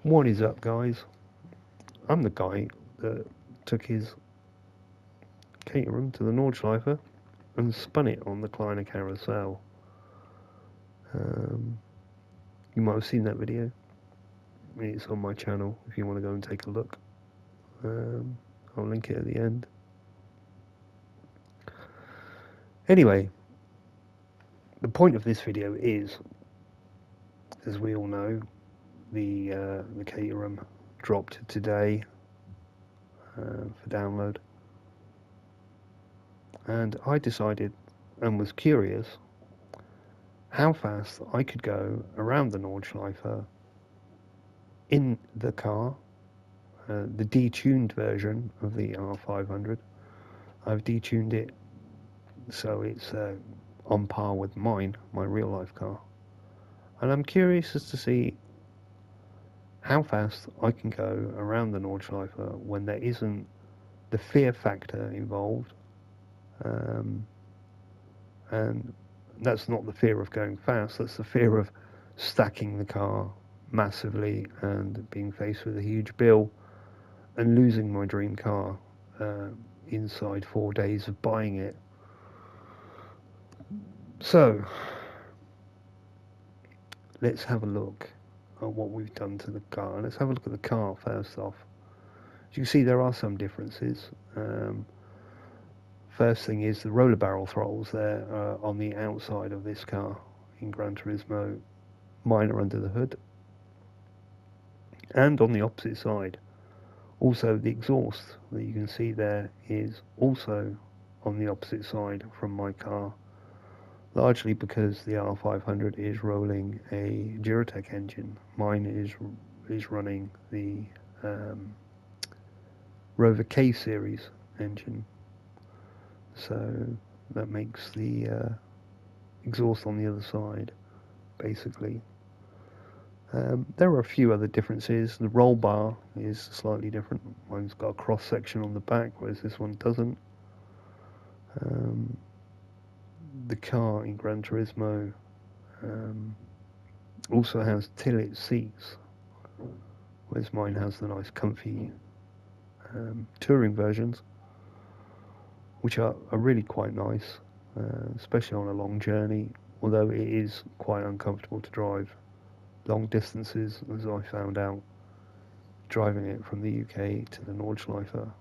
What is up, guys? I'm the guy that took his Caterham to the Nordschleife and spun it on the Kleiner carousel. You might have seen that video. It's on my channel if you want to go and take a look. I'll link it at the end. Anyway, the point of this video is, as we all know, the Caterham dropped today for download, and I decided and was curious how fast I could go around the Nordschleife in the car, the detuned version of the R500. I've detuned it so it's on par with mine, my real life car, and I'm curious as to see how fast I can go around the Nordschleife when there isn't the fear factor involved, and that's not the fear of going fast, that's the fear of stacking the car massively and being faced with a huge bill and losing my dream car inside 4 days of buying it. So let's have a look at what we've done to the car. Let's have a look at the car first off. As you can see, there are some differences. First thing is the roller barrel throttles there on the outside of this car in Gran Turismo. Mine are under the hood. And on the opposite side, also the exhaust that you can see there is also on the opposite side from my car, largely because the R500 is rolling a Duratec engine. Mine is running the Rover K series engine, so that makes the exhaust on the other side, basically. There are a few other differences. The roll bar is slightly different. Mine's got a cross section on the back, whereas this one doesn't. The car in Gran Turismo also has tilt seats, whereas mine has the nice comfy touring versions, which are really quite nice, especially on a long journey, although it is quite uncomfortable to drive long distances, as I found out driving it from the UK to the Nordschleife.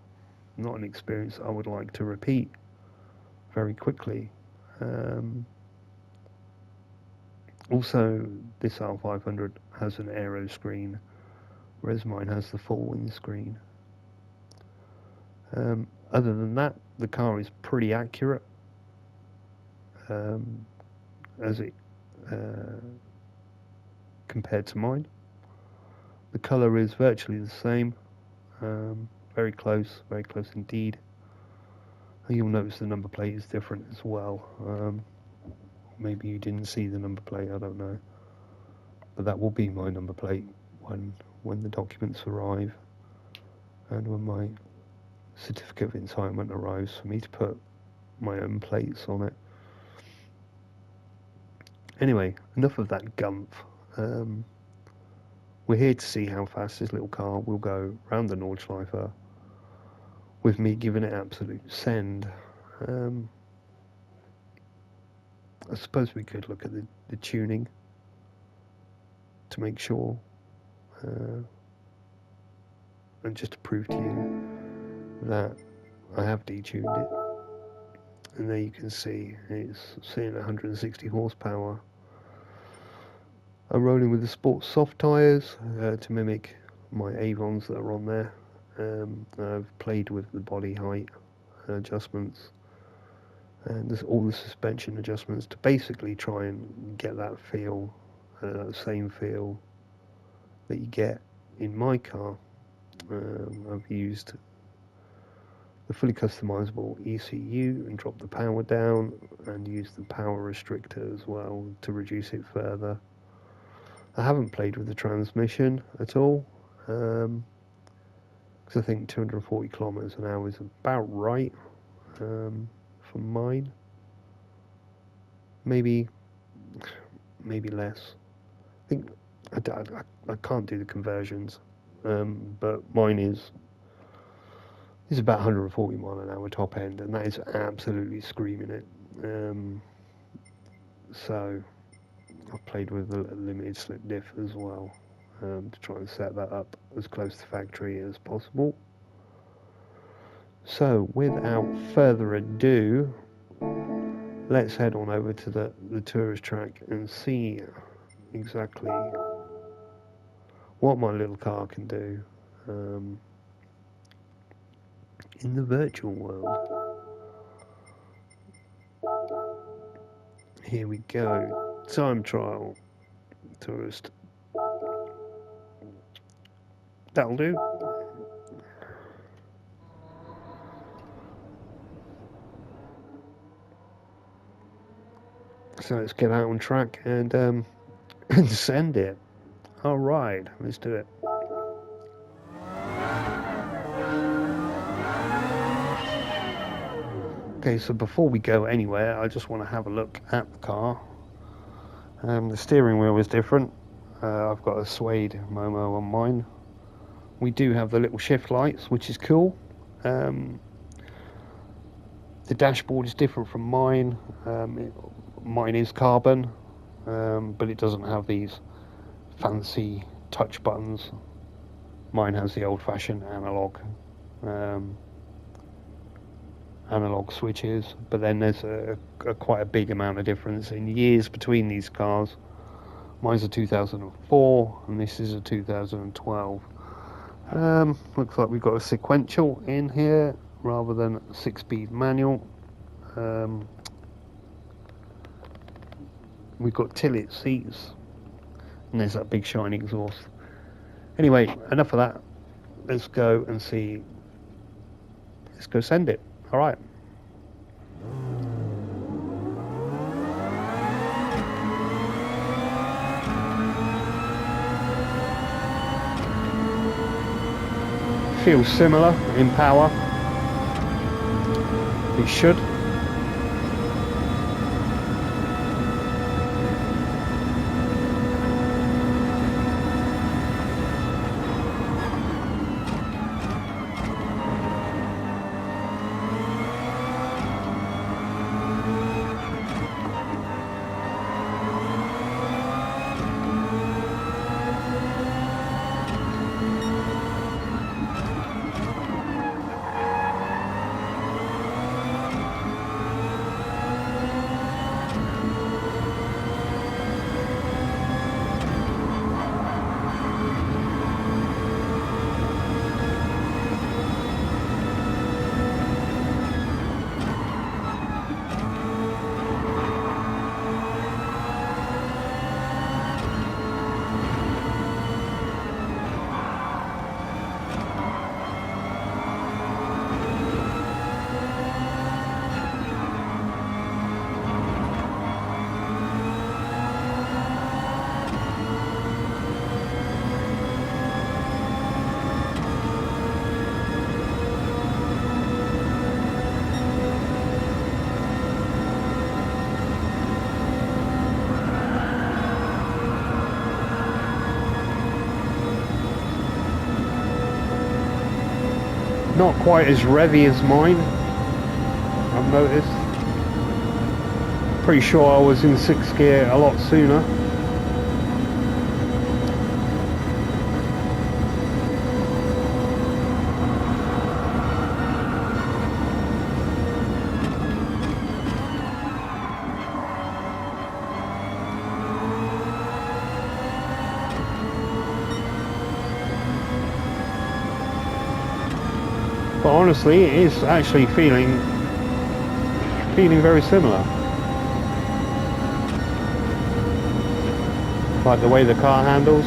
Not an experience I would like to repeat very quickly. Also, this R500 has an aero screen, whereas mine has the full windscreen. Other than that, the car is pretty accurate, as it compared to mine. The colour is virtually the same, very close indeed. You'll notice the number plate is different as well. Maybe you didn't see the number plate, I don't know, but that will be my number plate when the documents arrive and when my certificate of entitlement arrives for me to put my own plates on it. Anyway, enough of that gumph. We're here to see how fast this little car will go round the Nordschleife with me giving it absolute send. I suppose we could look at the tuning to make sure, and just to prove to you that I have detuned it. And there you can see it's sitting at 160 horsepower. I'm rolling with the Sport soft tyres to mimic my Avons that are on there. I've played with the body height adjustments and there's all the suspension adjustments to basically try and get that feel, same feel that you get in my car. I've used the fully customizable ECU and dropped the power down, and used the power restrictor as well to reduce it further. I haven't played with the transmission at all, because I think 240 kilometers an hour is about right for mine. Maybe less. I think I can't do the conversions, but mine is about 140 mile an hour top end, and that is absolutely screaming it. So I've played with a limited slip diff as well, to try and set that up as close to factory as possible. So without further ado, let's head on over to the tourist track and see exactly what my little car can do in the virtual world. Here we go. Time trial. Tourist. That'll do. So let's get out on track and send it. Alright, let's do it. Okay, so before we go anywhere, I just want to have a look at the car. The steering wheel is different. I've got a suede Momo on mine. We do have the little shift lights, which is cool. The dashboard is different from mine. Mine is carbon, but it doesn't have these fancy touch buttons. Mine has the old-fashioned analog switches, but then there's quite a big amount of difference in years between these cars. Mine's a 2004 and this is a 2012. Looks like we've got a sequential in here rather than a 6-speed manual. We've got tilt seats and there's that big shiny exhaust. Anyway, enough of that. Let's go and see. Let's go send it. All right. Feels similar in power. It should. Not quite as revvy as mine, I've noticed. Pretty sure I was in 6th gear a lot sooner. But honestly, it is actually feeling very similar. Like the way the car handles.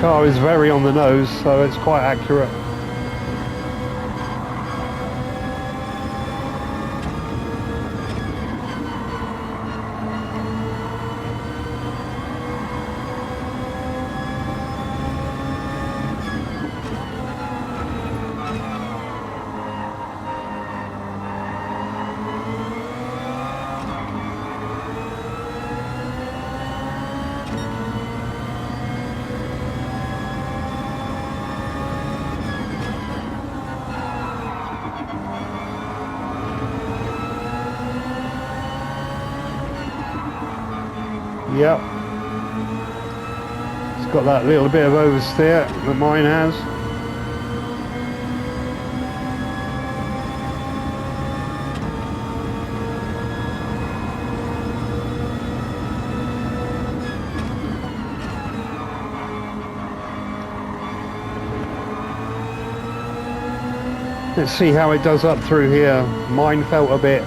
car is very on the nose, so it's quite accurate. Yep. It's got that little bit of oversteer that mine has. Let's see how it does up through here. Mine felt a bit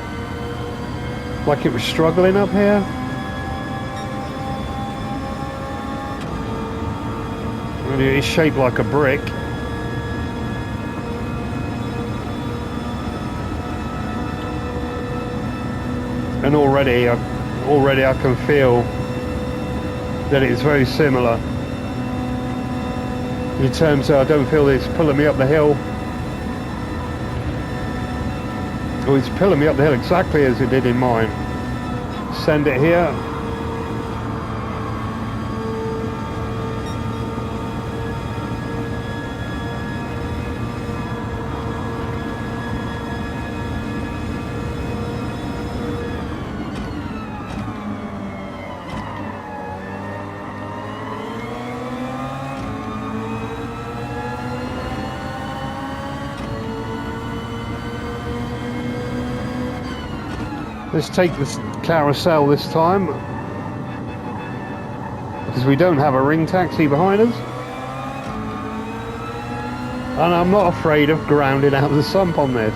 like it was struggling up here. It's shaped like a brick. And already I can feel that it's very similar. In terms of, I don't feel it's pulling me up the hill. Oh, it's pulling me up the hill exactly as it did in mine. Send it here. Let's take this carousel this time, because we don't have a ring taxi behind us. And I'm not afraid of grounding out the sump on this.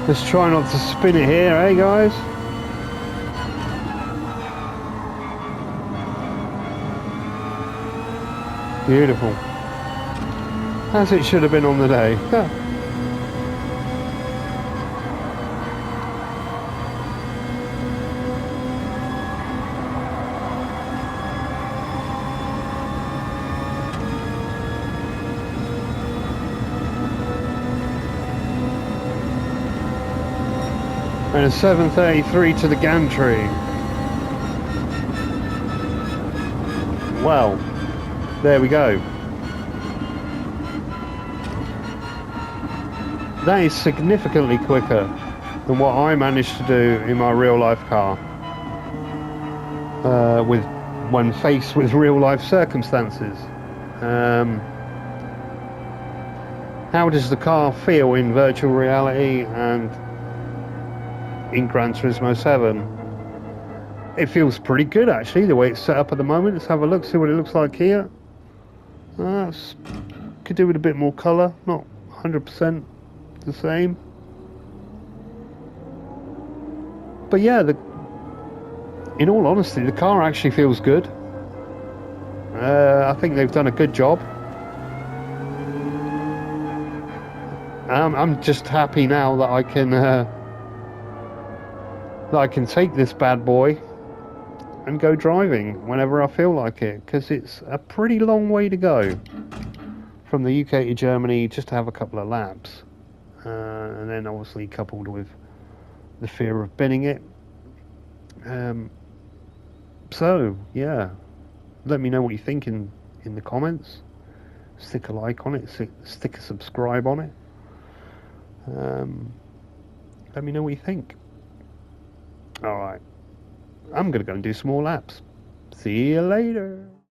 Let's try not to spin it here, eh guys? Beautiful. As it should have been on the day. And a 733 to the gantry. Well, there we go. That is significantly quicker than what I managed to do in my real life car. When faced with real life circumstances. how does the car feel in virtual reality and in Gran Turismo 7? It feels pretty good actually, the way it's set up at the moment. Let's have a look, see what it looks like here. Could do with a bit more colour, not 100% the same. But yeah, in all honesty, the car actually feels good. I think they've done a good job. I'm just happy now that I can take this bad boy and go driving whenever I feel like it, because it's a pretty long way to go from the UK to Germany just to have a couple of laps, and then obviously coupled with the fear of binning it. So yeah, let me know what you think in the comments. Stick a like on it, stick a subscribe on it. Let me know what you think. Alright, I'm gonna go and do some more laps. See you later.